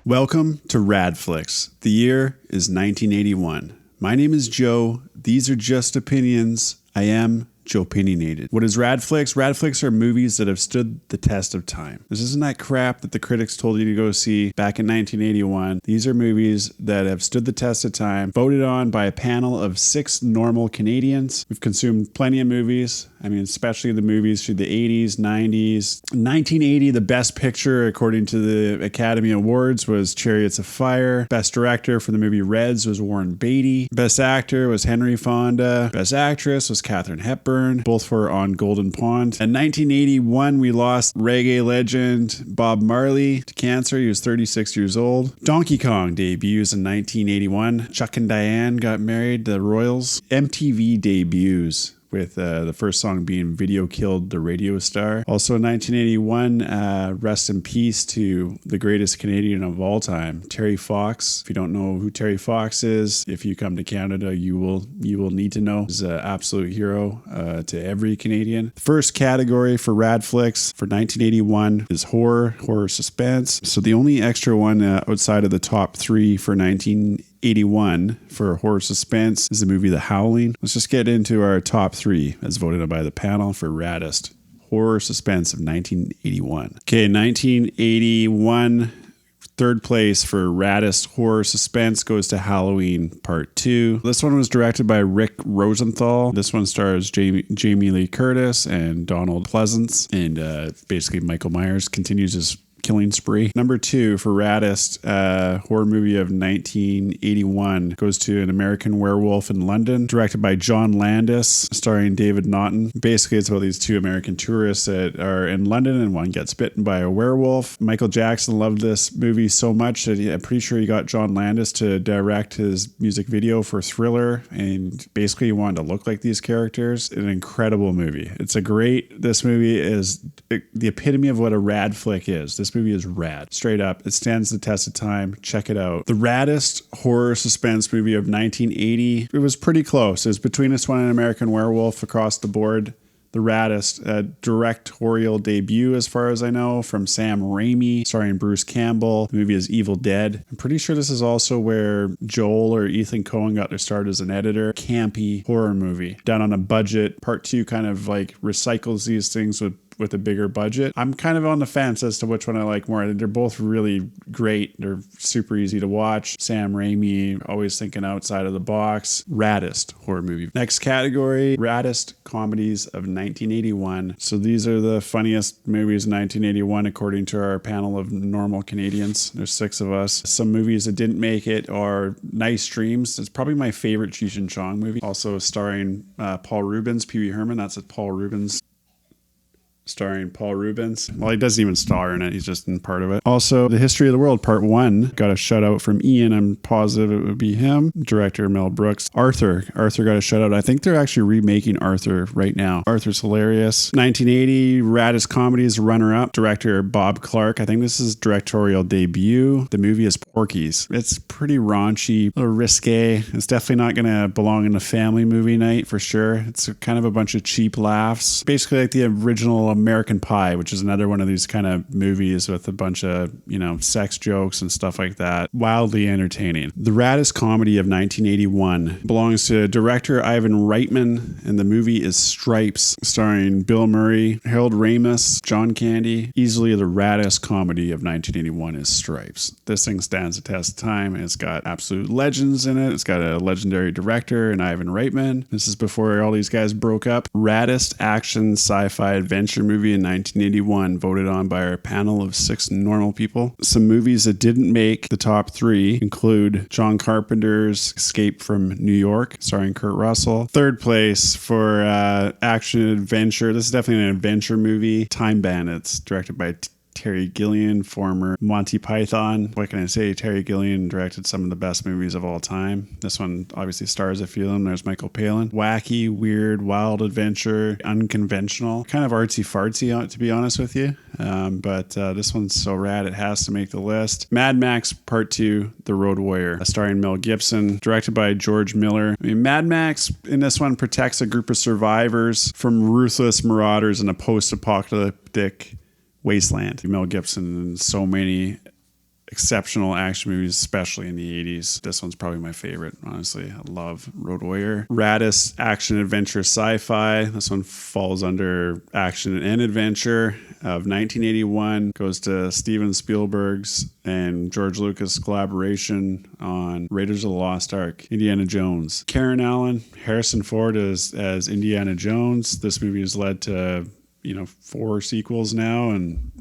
Welcome to Rad Flicks. The year is 1981. My name is Joe. These are just opinions. I am JOEpinionated. What is Rad Flicks? Rad Flicks are movies that have stood the test of time. This isn't that crap that the critics told you to go see back in 1981. These are movies that have stood the test of time, voted on by a panel of 6 normal Canadians. We've consumed plenty of movies. I mean, especially the movies through the 80s, 90s. 1980, the best picture, according to the Academy Awards, was Chariots of Fire. Best director for the movie Reds was Warren Beatty. Best actor was Henry Fonda. Best actress was Katharine Hepburn. Both were on Golden Pond. In 1981, we lost reggae legend Bob Marley to cancer. He was 36 years old. Donkey Kong debuts in 1981. Chuck and Diane got married, the Royals. MTV debuts, with the first song being Video Killed the Radio Star. Also in 1981, rest in peace to the greatest Canadian of all time, Terry Fox. If you don't know who Terry Fox is, if you come to Canada, you will need to know. He's an absolute hero to every Canadian. The first category for Rad Flicks for 1981 is horror suspense. So the only extra one outside of the top 3 for 1981 for horror suspense is the movie The Howling. Let's just get into our top 3 as voted by the panel for raddest horror suspense of 1981. Okay, 1981, third place for raddest horror suspense goes to Halloween Part 2. This one was directed by Rick Rosenthal. This one stars Jamie Lee Curtis and Donald Pleasance, and basically Michael Myers continues his killing spree. Number 2 for raddest horror movie of 1981 goes to An American Werewolf in London, directed by John Landis, starring David Naughton. Basically, it's about these 2 American tourists that are in London and one gets bitten by a werewolf. Michael Jackson loved this movie so much that I'm pretty sure he got John Landis to direct his music video for Thriller, and basically he wanted to look like these characters. An incredible movie. This movie is the epitome of what a rad flick is. This movie is rad. Straight up. It stands the test of time. Check it out. The raddest horror suspense movie of 1980. It was pretty close. It was between this one and American Werewolf across the board. The raddest directorial debut, as far as I know, from Sam Raimi, starring Bruce Campbell. The movie is Evil Dead. I'm pretty sure this is also where Joel or Ethan Coen got their start as an editor. Campy horror movie done on a budget. Part 2 kind of like recycles these things with a bigger budget. I'm kind of on the fence as to which one I like more. They're both really great. They're super easy to watch. Sam Raimi, always thinking outside of the box. Raddest horror movie. Next category, raddest comedies of 1981. So these are the funniest movies in 1981 according to our panel of normal Canadians. There's 6 of us. Some movies that didn't make it are nice dreams. It's probably my favorite Cheech and Chong movie. Also starring Paul Rubens, Pee Wee Herman. That's a Paul Rubens. Starring Paul Rubens. Well, he doesn't even star in it. He's just in part of it. Also, The History of the World, Part 1. Got a shout out from Ian. I'm positive it would be him. Director Mel Brooks. Arthur got a shout out. I think they're actually remaking Arthur right now. Arthur's hilarious. 1980, raddest comedies, runner-up. Director Bob Clark. I think this is directorial debut. The movie is Porky's. It's pretty raunchy, a little risque. It's definitely not going to belong in a family movie night for sure. It's kind of a bunch of cheap laughs. Basically like the original American Pie, which is another one of these kind of movies with a bunch of, sex jokes and stuff like that. Wildly entertaining. The raddest comedy of 1981 belongs to director Ivan Reitman, and the movie is Stripes, starring Bill Murray, Harold Ramis, John Candy. Easily the raddest comedy of 1981 is Stripes. This thing stands the test of time. It's got absolute legends in it. It's got a legendary director in Ivan Reitman. This is before all these guys broke up. Raddest action sci-fi adventure movie in 1981, voted on by our panel of 6 normal people. Some movies that didn't make the top 3 include John Carpenter's Escape from New York, starring Kurt Russell. Third place for action adventure. This is definitely an adventure movie. Time Bandits, directed by Terry Gilliam, former Monty Python. What can I say? Terry Gilliam directed some of the best movies of all time. This one obviously stars a few of them. There's Michael Palin. Wacky, weird, wild adventure, unconventional, kind of artsy-fartsy, to be honest with you. But this one's so rad it has to make the list. Mad Max Part 2, The Road Warrior, starring Mel Gibson, directed by George Miller. Mad Max in this one protects a group of survivors from ruthless marauders in a post-apocalyptic wasteland. Mel Gibson in so many exceptional action movies, especially in the 80s. This one's probably my favorite, honestly. I love Road Warrior. Raddest action adventure sci-fi. This one falls under action and adventure of 1981. Goes to Steven Spielberg's and George Lucas collaboration on Raiders of the Lost Ark, Indiana Jones. Karen Allen, Harrison Ford as Indiana Jones. This movie has led to 4 sequels now and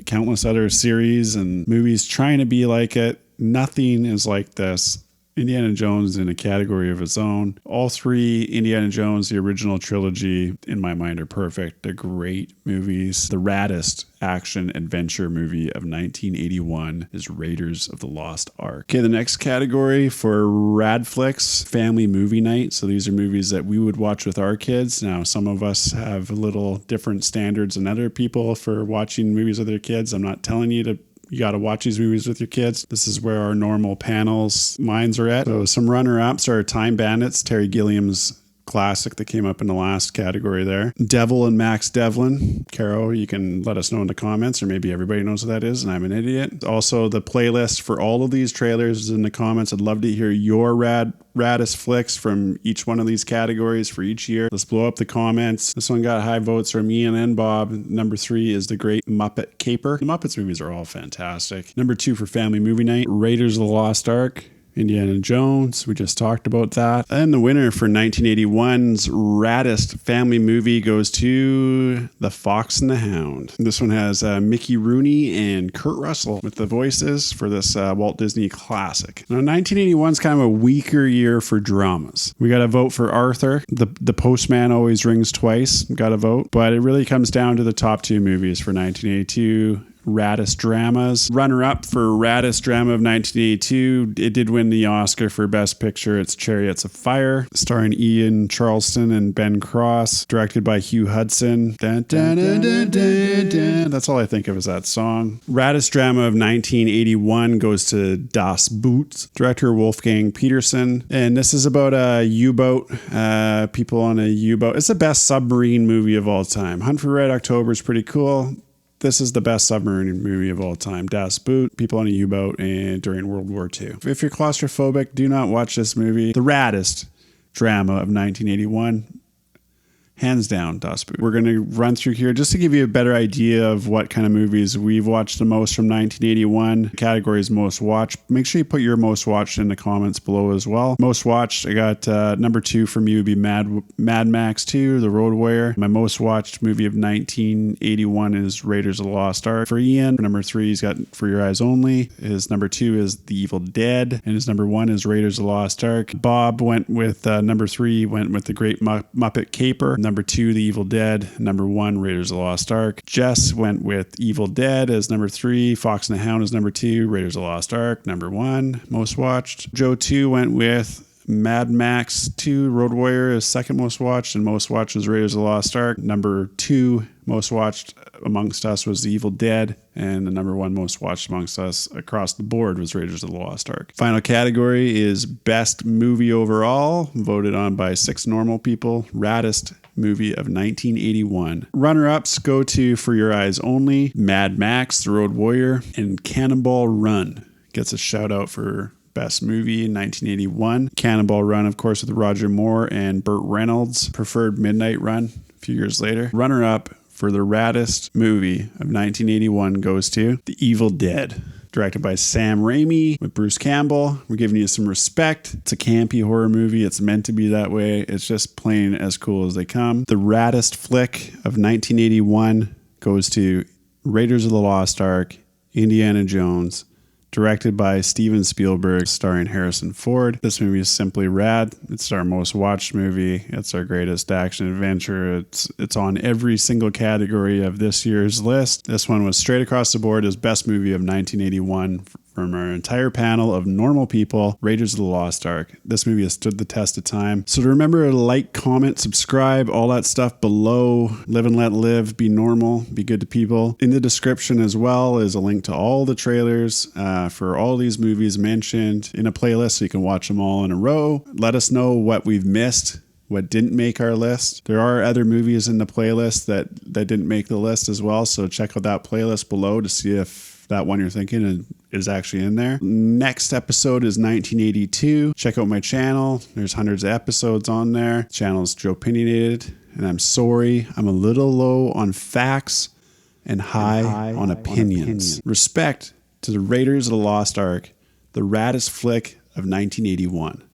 countless other series and movies trying to be like it. Nothing is like this. Indiana Jones in a category of its own. All 3 Indiana Jones, the original trilogy, in my mind, are perfect. They're great movies. The raddest action adventure movie of 1981 is Raiders of the Lost Ark. Okay, the next category for Radflicks, family movie night. So these are movies that we would watch with our kids. Now, some of us have a little different standards than other people for watching movies with their kids. I'm not telling you got to watch these movies with your kids. This is where our normal panels minds are at. So some runner-ups are Time Bandits, Terry Gilliam's classic that came up in the last category there. Devil and Max Devlin. Caro, you can let us know in the comments, or maybe everybody knows what that is and I'm an idiot. Also, the playlist for all of these trailers is in the comments. I'd love to hear your raddest flicks from each one of these categories for each year. Let's blow up the comments. This one got high votes from Ian and Bob. Number 3 is The Great Muppet Caper. The Muppets movies are all fantastic. Number 2 for family movie night, Raiders of the Lost Ark. Indiana Jones, we just talked about that. And the winner for 1981's raddest family movie goes to The Fox and the Hound. This one has Mickey Rooney and Kurt Russell with the voices for this Walt Disney classic. Now, 1981 is kind of a weaker year for dramas. We got a vote for Arthur. The Postman Always Rings Twice. Got a vote. But it really comes down to the top 2 movies for 1982. Raddest dramas. Runner-up for raddest drama of 1982. It did win the Oscar for Best Picture. It's Chariots of Fire, starring Ian Charleston and Ben Cross, directed by Hugh Hudson. Dun, dun, dun, dun, dun, dun. That's all I think of is that song. Raddest drama of 1981 goes to Das Boot, director Wolfgang Peterson. And this is about a U-boat, people on a U-boat. It's the best submarine movie of all time. Hunt for Red October is pretty cool. This is the best submarine movie of all time. Das Boot, people on a U-boat and during World War II. If you're claustrophobic, do not watch this movie. The raddest drama of 1981. Hands down, Das Boot. We're going to run through here just to give you a better idea of what kind of movies we've watched the most from 1981. Categories most watched. Make sure you put your most watched in the comments below as well. Most watched, I got number 2 for me would be Mad Max 2, The Road Warrior. My most watched movie of 1981 is Raiders of the Lost Ark. For Ian, number 3, he's got For Your Eyes Only. His number 2 is The Evil Dead. And his number 1 is Raiders of the Lost Ark. Bob went with number 3, went with The Great Muppet Caper. Number 2, The Evil Dead. Number 1, Raiders of the Lost Ark. Jess went with Evil Dead as number 3. Fox and the Hound as number 2. Raiders of the Lost Ark, number 1, most watched. Joe 2 went with Mad Max 2, Road Warrior is second most watched, and most watched was Raiders of the Lost Ark. Number 2 most watched amongst us was The Evil Dead, and the number 1 most watched amongst us across the board was Raiders of the Lost Ark. Final category is Best Movie Overall, voted on by 6 normal people. Raddest movie of 1981. Runner-ups go to For Your Eyes Only, Mad Max, The Road Warrior, and Cannonball Run. Gets a shout out for Best Movie in 1981. Cannonball Run, of course, with Roger Moore and Burt Reynolds. Preferred Midnight Run a few years later. Runner-up for the raddest movie of 1981 goes to The Evil Dead. Directed by Sam Raimi with Bruce Campbell. We're giving you some respect. It's a campy horror movie. It's meant to be that way. It's just plain as cool as they come. The raddest flick of 1981 goes to Raiders of the Lost Ark, Indiana Jones, directed by Steven Spielberg, starring Harrison Ford. This movie is simply rad. It's our most watched movie. It's our greatest action adventure. It's on every single category of this year's list. This one was straight across the board as best movie of 1981 from our entire panel of normal people. Raiders of the Lost Ark. This movie has stood the test of time. So to remember to like, comment, subscribe, all that stuff below. Live and let live. Be normal. Be good to people. In the description as well is a link to all the trailers for all these movies mentioned in a playlist so you can watch them all in a row. Let us know what we've missed, what didn't make our list. There are other movies in the playlist that didn't make the list as well, so check out that playlist below to see if that one you're thinking is actually in there. Next episode is 1982. Check out my channel. There's hundreds of episodes on there. The channel is JOEpinionated. And I'm sorry, I'm a little low on facts and high on opinions. Respect to the Raiders of the Lost Ark, the raddest flick of 1981.